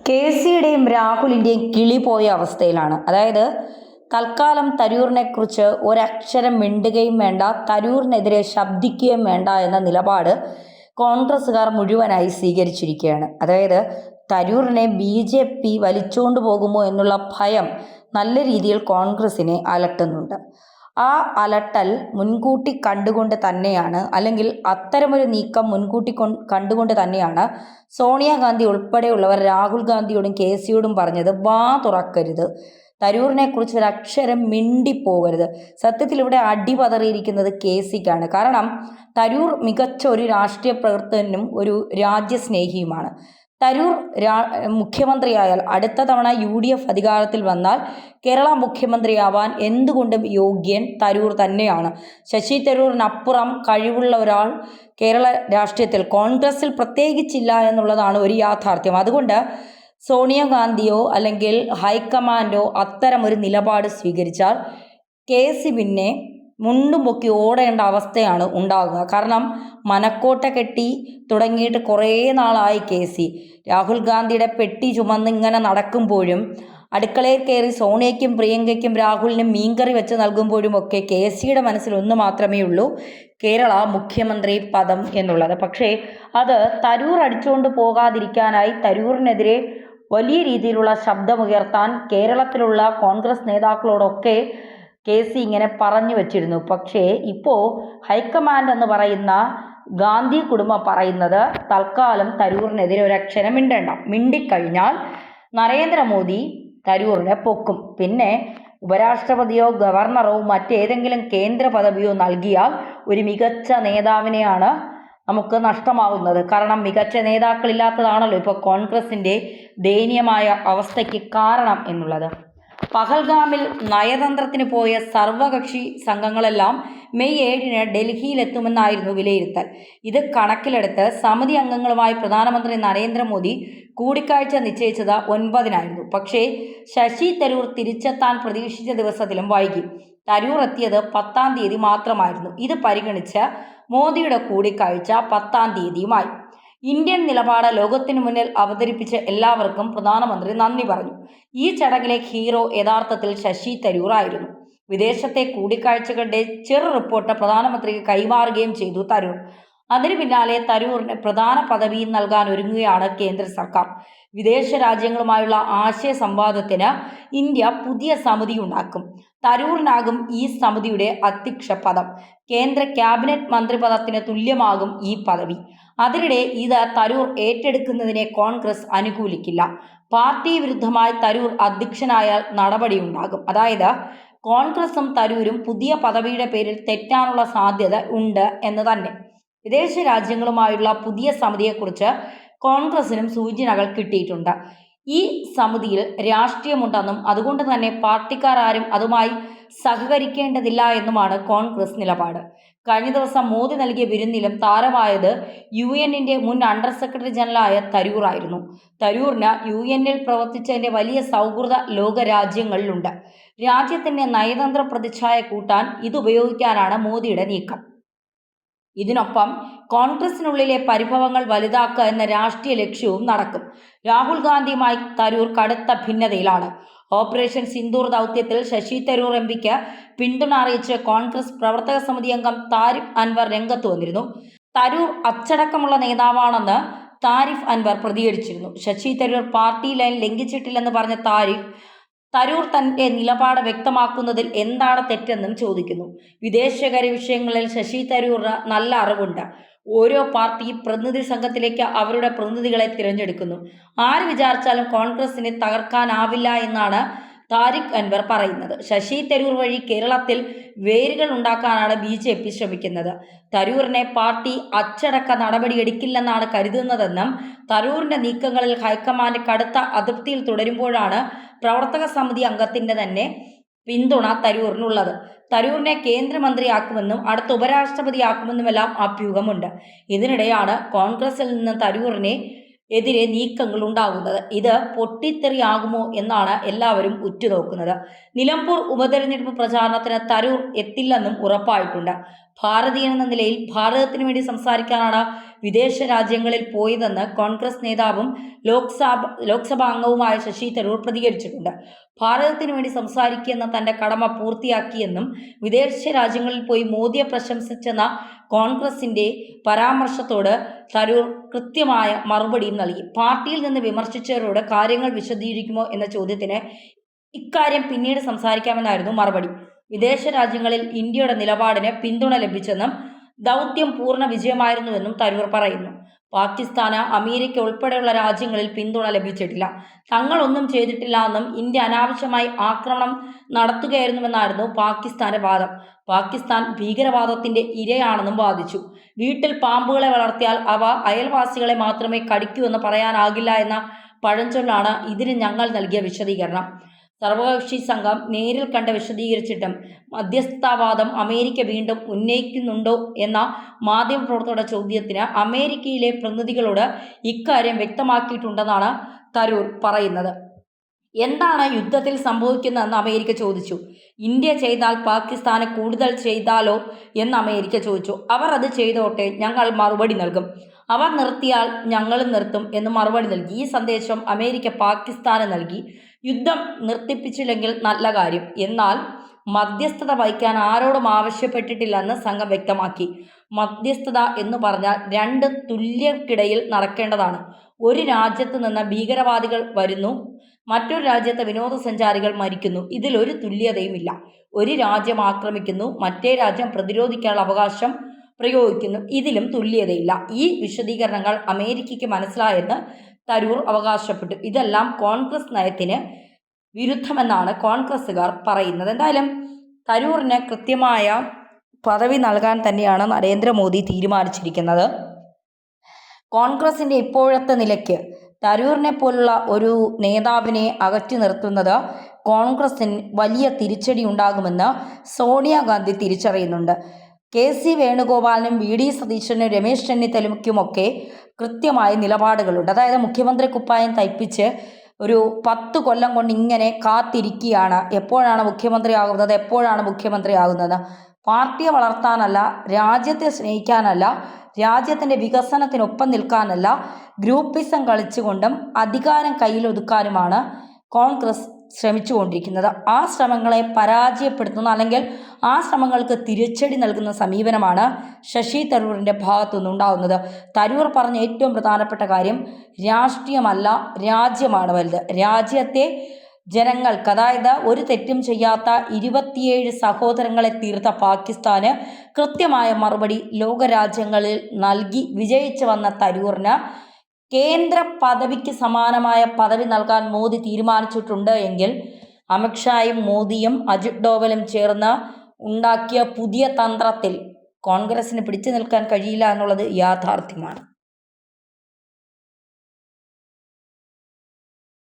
K സിയുടെയും രാഹുലിൻ്റെയും കിളി പോയ അവസ്ഥയിലാണ്. അതായത് തൽക്കാലം തരൂരിനെക്കുറിച്ച് ഒരക്ഷരം മിണ്ടുകയും വേണ്ട, തരൂരിനെതിരെ ശബ്ദിക്കുകയും വേണ്ട എന്ന നിലപാട് കോൺഗ്രസ്സുകാർ മുഴുവനായി സ്വീകരിച്ചിരിക്കുകയാണ്. അതായത് തരൂരിനെ BJP വലിച്ചുകൊണ്ട് പോകുമോ എന്നുള്ള ഭയം നല്ല രീതിയിൽ കോൺഗ്രസിനെ അലട്ടുന്നുണ്ട്. ആ അലട്ടൽ മുൻകൂട്ടി കണ്ടുകൊണ്ട് തന്നെയാണ്, അല്ലെങ്കിൽ അത്തരമൊരു നീക്കം മുൻകൂട്ടി കണ്ടുകൊണ്ട് തന്നെയാണ് സോണിയാഗാന്ധി ഉൾപ്പെടെയുള്ളവർ രാഹുൽ ഗാന്ധിയോടും KCയോടും പറഞ്ഞത്, വാ തുറക്കരുത്, തരൂരിനെക്കുറിച്ച് ഒരു അക്ഷരം മിണ്ടിപ്പോകരുത്. സത്യത്തിൽ ഇവിടെ അടിപതറിയിരിക്കുന്നത് KCക്കാണ്. കാരണം തരൂർ മികച്ച ഒരു രാഷ്ട്രീയ പ്രവർത്തകനും ഒരു രാജ്യസ്നേഹിയുമാണ്. തരൂർ മുഖ്യമന്ത്രിയായാൽ, അടുത്ത തവണ UDF അധികാരത്തിൽ വന്നാൽ കേരള മുഖ്യമന്ത്രിയാവാൻ എന്തുകൊണ്ടും യോഗ്യൻ തരൂർ തന്നെയാണ്. ശശി തരൂരിനപ്പുറം കഴിവുള്ള ഒരാൾ കേരള രാഷ്ട്രീയത്തിൽ, കോൺഗ്രസിൽ പ്രത്യേകിച്ചില്ല എന്നുള്ളതാണ് ഒരു യാഥാർത്ഥ്യം. അതുകൊണ്ട് സോണിയാഗാന്ധിയോ അല്ലെങ്കിൽ ഹൈക്കമാൻഡോ അത്തരമൊരു നിലപാട് സ്വീകരിച്ചാൽ KC പിന്നെ മുണ്ടും പൊക്കി ഓടേണ്ട അവസ്ഥയാണ് ഉണ്ടാകുക. കാരണം മനക്കോട്ട കെട്ടി തുടങ്ങിയിട്ട് കുറേ നാളായി KC. രാഹുൽ ഗാന്ധിയുടെ പെട്ടി ചുമന്ന് ഇങ്ങനെ നടക്കുമ്പോഴും, അടുക്കളയിൽ കയറി സോണിയയ്ക്കും പ്രിയങ്കയ്ക്കും രാഹുലിനും മീൻകറി വെച്ച് നൽകുമ്പോഴും ഒക്കെ KCയുടെ മനസ്സിൽ ഒന്ന് മാത്രമേ ഉള്ളൂ, കേരള മുഖ്യമന്ത്രി പദം എന്നുള്ളത്. പക്ഷേ അത് തരൂർ അടിച്ചുകൊണ്ട് പോകാതിരിക്കാനായി തരൂരിനെതിരെ വലിയ രീതിയിലുള്ള ശബ്ദമുയർത്താൻ കേരളത്തിലുള്ള കോൺഗ്രസ് നേതാക്കളോടൊക്കെ KC ഇങ്ങനെ പറഞ്ഞു വച്ചിരുന്നു. പക്ഷേ ഇപ്പോൾ ഹൈക്കമാൻഡ് എന്ന് പറയുന്ന ഗാന്ധി കുടുംബം പറയുന്നത്, തൽക്കാലം തരൂരിനെതിരെ ഒരക്ഷരം മിണ്ടേണ്ട, മിണ്ടിക്കഴിഞ്ഞാൽ നരേന്ദ്രമോദി തരൂരിനെ പൊക്കും. പിന്നെ ഉപരാഷ്ട്രപതിയോ ഗവർണറോ മറ്റേതെങ്കിലും കേന്ദ്ര പദവിയോ നൽകിയാൽ ഒരു മികച്ച നേതാവിനെയാണ് നമുക്ക് നഷ്ടമാവുന്നത്. കാരണം മികച്ച നേതാക്കളില്ലാത്തതാണല്ലോ ഇപ്പോൾ കോൺഗ്രസിൻ്റെ ദയനീയമായ അവസ്ഥയ്ക്ക് കാരണം എന്നുള്ളത്. പഹൽഗാമിൽ നയതന്ത്രത്തിന് പോയ സർവകക്ഷി സംഘങ്ങളെല്ലാം മെയ് 7 ഡൽഹിയിലെത്തുമെന്നായിരുന്നു വിലയിരുത്തൽ. ഇത് കണക്കിലെടുത്ത് സമിതി അംഗങ്ങളുമായി പ്രധാനമന്ത്രി നരേന്ദ്രമോദി കൂടിക്കാഴ്ച നിശ്ചയിച്ചത് 9-നായിരുന്നു. പക്ഷേ ശശി തരൂർ തിരിച്ചെത്താൻ പ്രതീക്ഷിച്ച ദിവസത്തിലും വൈകി. തരൂർ എത്തിയത് 10-ാം തീയതി മാത്രമായിരുന്നു. ഇത് പരിഗണിച്ച് മോദിയുടെ കൂടിക്കാഴ്ച 10-ാം തീയതിയുമായി. ഇന്ത്യൻ നിലപാട് ലോകത്തിനു മുന്നിൽ അവതരിപ്പിച്ച എല്ലാവർക്കും പ്രധാനമന്ത്രി നന്ദി പറഞ്ഞു. ഈ ചടങ്ങിലെ ഹീറോ യഥാർത്ഥത്തിൽ ശശി തരൂർ ആയിരുന്നു. വിദേശത്തെ കൂടിക്കാഴ്ചകളുടെ ചെറു റിപ്പോർട്ട് പ്രധാനമന്ത്രിക്ക് കൈമാറുകയും ചെയ്തു തരൂർ. അതിനു പിന്നാലെ തരൂറിന് പ്രധാന പദവി നൽകാൻ ഒരുങ്ങുകയാണ് കേന്ദ്ര സർക്കാർ. വിദേശ രാജ്യങ്ങളുമായുള്ള ആശയ സംവാദത്തിന് ഇന്ത്യ പുതിയ സമിതി ഉണ്ടാക്കും. തരൂറിനാകും ഈ സമിതിയുടെ അധ്യക്ഷ പദം. കേന്ദ്ര ക്യാബിനറ്റ് മന്ത്രിപദത്തിന് തുല്യമാകും ഈ പദവി. അതിനിടെ ഇത് തരൂർ ഏറ്റെടുക്കുന്നതിനെ കോൺഗ്രസ് അനുകൂലിക്കില്ല. പാർട്ടി വിരുദ്ധമായി തരൂർ അധ്യക്ഷനായാൽ നടപടിയുണ്ടാകും. അതായത് കോൺഗ്രസും തരൂരും പുതിയ പദവിയുടെ പേരിൽ തെറ്റാനുള്ള സാധ്യത ഉണ്ട് എന്ന് തന്നെ. വിദേശ രാജ്യങ്ങളുമായുള്ള പുതിയ സമിതിയെക്കുറിച്ച് കോൺഗ്രസിനും സൂചനകൾ കിട്ടിയിട്ടുണ്ട്. ഈ സമിതിയിൽ രാഷ്ട്രീയമുണ്ടെന്നും അതുകൊണ്ട് തന്നെ പാർട്ടിക്കാർ ആരും അതുമായി സഹകരിക്കേണ്ടതില്ല എന്നുമാണ് കോൺഗ്രസ് നിലപാട്. കഴിഞ്ഞ ദിവസം മോദി നൽകിയ വിരുന്നിലും താരമായത് UN-ന്റെ മുൻ അണ്ടർ സെക്രട്ടറി ജനറലായ തരൂർ ആയിരുന്നു. തരൂരിന് UN-ൽ പ്രവർത്തിച്ചതിൻ്റെ വലിയ സൗഹൃദ ലോകരാജ്യങ്ങളിലുണ്ട്. രാജ്യത്തിൻ്റെ നയതന്ത്ര പ്രതിച്ഛായ കൂട്ടാൻ ഇതുപയോഗിക്കാനാണ് മോദിയുടെ നീക്കം. ഇതിനൊപ്പം കോൺഗ്രസിനുള്ളിലെ പരിഭവങ്ങൾ വലുതാക്കുക എന്ന രാഷ്ട്രീയ ലക്ഷ്യവും നടക്കും. രാഹുൽ ഗാന്ധിയുമായി തരൂർ കടുത്ത ഭിന്നതയിലാണ്. ഓപ്പറേഷൻ സിന്ദൂർ ദൗത്യത്തിൽ ശശി തരൂർ MPക്ക് പിന്തുണ അറിയിച്ച് കോൺഗ്രസ് പ്രവർത്തക സമിതി അംഗം താരിഖ് അൻവർ രംഗത്ത് വന്നിരുന്നു. തരൂർ അച്ചടക്കമുള്ള നേതാവാണെന്ന് താരിഖ് അൻവർ പ്രതികരിച്ചിരുന്നു. ശശി തരൂർ പാർട്ടി ലൈൻ ലംഘിച്ചിട്ടില്ലെന്ന് പറഞ്ഞ തരൂർ തന്റെ നിലപാട് വ്യക്തമാക്കുന്നതിൽ എന്താണ് തെറ്റെന്നും ചോദിക്കുന്നു. വിദേശകാര്യ വിഷയങ്ങളിൽ ശശി തരൂറിന് നല്ല അറിവുണ്ട്. ഓരോ പാർട്ടി പ്രതിനിധി സംഘത്തിലേക്ക് അവരുടെ പ്രതിനിധികളെ തിരഞ്ഞെടുക്കുന്നു. ആര് വിചാരിച്ചാലും കോൺഗ്രസിനെ തകർക്കാനാവില്ല എന്നാണ് താരിഖ് അൻവർ പറയുന്നത്. ശശി തരൂർ വഴി കേരളത്തിൽ വേരുകൾ ഉണ്ടാക്കാനാണ് BJP ശ്രമിക്കുന്നത്. തരൂരിനെ പാർട്ടി അച്ചടക്ക നടപടിയെടുക്കില്ലെന്നാണ് കരുതുന്നതെന്നും തരൂരിന്റെ നീക്കങ്ങളിൽ ഹൈക്കമാൻഡ് കടുത്ത അതൃപ്തിയിൽ തുടരുമ്പോഴാണ് പ്രവർത്തക സമിതി അംഗത്തിന്റെ തന്നെ പിന്തുണ തരൂറിനുള്ളത്. തരൂരിനെ കേന്ദ്രമന്ത്രിയാക്കുമെന്നും അടുത്ത ഉപരാഷ്ട്രപതിയാക്കുമെന്നുമെല്ലാം അഭ്യൂഹമുണ്ട്. ഇതിനിടെയാണ് കോൺഗ്രസിൽ നിന്ന് തരൂറിനെ എതിരെ നീക്കങ്ങൾ ഉണ്ടാകുന്നത്. ഇത് പൊട്ടിത്തെറിയാകുമോ എന്നാണ് എല്ലാവരും ഉറ്റുനോക്കുന്നത്. നിലമ്പൂർ ഉപതെരഞ്ഞെടുപ്പ് പ്രചാരണത്തിന് തരൂർ എത്തില്ലെന്നും ഉറപ്പായിട്ടുണ്ട്. ഭാരതീയൻ എന്ന നിലയിൽ ഭാരതത്തിനു വേണ്ടി സംസാരിക്കാനാണ് വിദേശ രാജ്യങ്ങളിൽ പോയതെന്ന് കോൺഗ്രസ് നേതാവും ലോക്സഭാ അംഗവുമായ ശശി തരൂർ പ്രതികരിച്ചിട്ടുണ്ട്. ഭാരതത്തിനു വേണ്ടി സംസാരിക്കുന്ന തന്റെ കടമ പൂർത്തിയാക്കിയെന്നും വിദേശ രാജ്യങ്ങളിൽ പോയി മോദിയെ പ്രശംസിച്ചെന്ന കോൺഗ്രസിന്റെ പരാമർശത്തോട് തരൂർ കൃത്യമായ മറുപടിയും നൽകി. പാർട്ടിയിൽ നിന്ന് വിമർശിച്ചവരോട് കാര്യങ്ങൾ വിശദീകരിക്കുമോ എന്ന ചോദ്യത്തിന് ഇക്കാര്യം പിന്നീട് സംസാരിക്കാമെന്നായിരുന്നു മറുപടി. വിദേശ രാജ്യങ്ങളിൽ ഇന്ത്യയുടെ നിലപാടിന് പിന്തുണ ലഭിച്ചെന്നും ദൗത്യം പൂർണ്ണ വിജയമായിരുന്നുവെന്നും തരൂർ പറയുന്നു. പാകിസ്ഥാന് അമേരിക്ക ഉൾപ്പെടെയുള്ള രാജ്യങ്ങളിൽ പിന്തുണ ലഭിച്ചിട്ടില്ല. തങ്ങളൊന്നും ചെയ്തിട്ടില്ല എന്നും ഇന്ത്യ അനാവശ്യമായി ആക്രമണം നടത്തുകയായിരുന്നുവെന്നായിരുന്നു പാകിസ്ഥാന്റെ വാദം. പാകിസ്ഥാൻ ഭീകരവാദത്തിന്റെ ഇരയാണെന്നും വാദിച്ചു. വീട്ടിൽ പാമ്പുകളെ വളർത്തിയാൽ അവ അയൽവാസികളെ മാത്രമേ കടിക്കൂ എന്ന് പറയാനാകില്ല എന്ന പഴഞ്ചൊല്ലാണ് ഇതിന് ഞങ്ങൾ നൽകിയ വിശദീകരണം. സർവകക്ഷി സംഘം നേരിൽ കണ്ട് വിശദീകരിച്ചിട്ടും മധ്യസ്ഥവാദം അമേരിക്ക വീണ്ടും ഉന്നയിക്കുന്നുണ്ടോ എന്ന മാധ്യമപ്രവർത്തകരുടെ ചോദ്യത്തിന് അമേരിക്കയിലെ പ്രതിനിധികളോട് ഇക്കാര്യം വ്യക്തമാക്കിയിട്ടുണ്ടെന്നാണ് തരൂർ പറയുന്നത്. എന്താണ് യുദ്ധത്തിൽ സംഭവിക്കുന്നതെന്ന് അമേരിക്ക ചോദിച്ചു. ഇന്ത്യ ചെയ്താൽ പാകിസ്ഥാന് കൂടുതൽ ചെയ്താലോ എന്ന് അമേരിക്ക ചോദിച്ചു. അവർ അത് ചെയ്തോട്ടെ, ഞങ്ങൾ മറുപടി നൽകും. അവർ നിർത്തിയാൽ ഞങ്ങളും നിർത്തും എന്ന് മറുപടി നൽകി. ഈ സന്ദേശം അമേരിക്ക പാകിസ്ഥാന് നൽകി. യുദ്ധം നിർത്തിപ്പിച്ചില്ലെങ്കിൽ നല്ല കാര്യം, എന്നാൽ മധ്യസ്ഥത വഹിക്കാൻ ആരോടും ആവശ്യപ്പെട്ടിട്ടില്ലെന്ന് സംഘം വ്യക്തമാക്കി. മധ്യസ്ഥത എന്ന് പറഞ്ഞാൽ രണ്ട് തുല്യർക്കിടയിൽ നടക്കേണ്ടതാണ്. ഒരു രാജ്യത്ത് നിന്ന് ഭീകരവാദികൾ വരുന്നു, മറ്റൊരു രാജ്യത്തെ വിനോദസഞ്ചാരികൾ മരിക്കുന്നു. ഇതിലൊരു തുല്യതയുമില്ല. ഒരു രാജ്യം ആക്രമിക്കുന്നു, മറ്റേ രാജ്യം പ്രതിരോധിക്കാനുള്ള അവകാശം പ്രയോഗിക്കുന്നു. ഇതിലും തുല്യതയില്ല. ഈ വിശദീകരണങ്ങൾ അമേരിക്കയ്ക്ക് മനസ്സിലായെന്ന് തരൂർ അവകാശപ്പെട്ടു. ഇതെല്ലാം കോൺഗ്രസ് നയത്തിന് വിരുദ്ധമെന്നാണ് കോൺഗ്രസ്സുകാർ പറയുന്നത്. എന്തായാലും തരൂറിന് കൃത്യമായ പദവി നൽകാൻ തന്നെയാണ് നരേന്ദ്രമോദി തീരുമാനിച്ചിരിക്കുന്നത്. കോൺഗ്രസിൻ്റെ ഇപ്പോഴത്തെ നിലയ്ക്ക് തരൂരിനെ പോലുള്ള ഒരു നേതാവിനെ അകറ്റി നിർത്തുന്നത് കോൺഗ്രസിന് വലിയ തിരിച്ചടി ഉണ്ടാകുമെന്ന് സോണിയാഗാന്ധി തിരിച്ചറിയുന്നുണ്ട്. KC വേണുഗോപാലിനും VD സതീശനും രമേശ് ചെന്നിത്തലയ്ക്കുമൊക്കെ കൃത്യമായ നിലപാടുകളുണ്ട്. അതായത് മുഖ്യമന്ത്രി കുപ്പായം തയ്പ്പിച്ച് ഒരു 10 കൊല്ലം കൊണ്ട് ഇങ്ങനെ കാത്തിരിക്കുകയാണ്. എപ്പോഴാണ് മുഖ്യമന്ത്രിയാകുന്നത്? പാർട്ടിയെ വളർത്താനല്ല, രാജ്യത്തെ സ്നേഹിക്കാനല്ല, രാജ്യത്തിൻ്റെ വികസനത്തിനൊപ്പം നിൽക്കാനല്ല, ഗ്രൂപ്പിസം കളിച്ചുകൊണ്ടും അധികാരം കയ്യിലൊതുക്കാനുമാണ് കോൺഗ്രസ് ശ്രമിച്ചുകൊണ്ടിരിക്കുന്നത്. ആ ശ്രമങ്ങളെ പരാജയപ്പെടുത്തുന്ന, അല്ലെങ്കിൽ ആ ശ്രമങ്ങൾക്ക് തിരിച്ചടി നൽകുന്ന സമീപനമാണ് ശശി തരൂരിൻ്റെ ഭാഗത്തുനിന്നുണ്ടാകുന്നത്. തരൂർ പറഞ്ഞ ഏറ്റവും പ്രധാനപ്പെട്ട കാര്യം രാഷ്ട്രീയമല്ല, രാജ്യമാണ് വലുത്. രാജ്യത്തെ ജനങ്ങൾക്ക്, അതായത് ഒരു തെറ്റും ചെയ്യാത്ത 27 സഹോദരങ്ങളെ തീർത്ത പാകിസ്ഥാന് കൃത്യമായ മറുപടി ലോകരാജ്യങ്ങളിൽ നൽകി വിജയിച്ചു വന്ന തരൂറിന് കേന്ദ്ര പദവിക്ക് സമാനമായ പദവി നൽകാൻ മോദി തീരുമാനിച്ചിട്ടുണ്ട് എങ്കിൽ അമിത്ഷായും മോദിയും അജിത് ഡോവലും ചേർന്ന് ഉണ്ടാക്കിയ പുതിയ തന്ത്രത്തിൽ കോൺഗ്രസിന് പിടിച്ചു നിൽക്കാൻ കഴിയില്ല എന്നുള്ളത് യാഥാർത്ഥ്യമാണ്.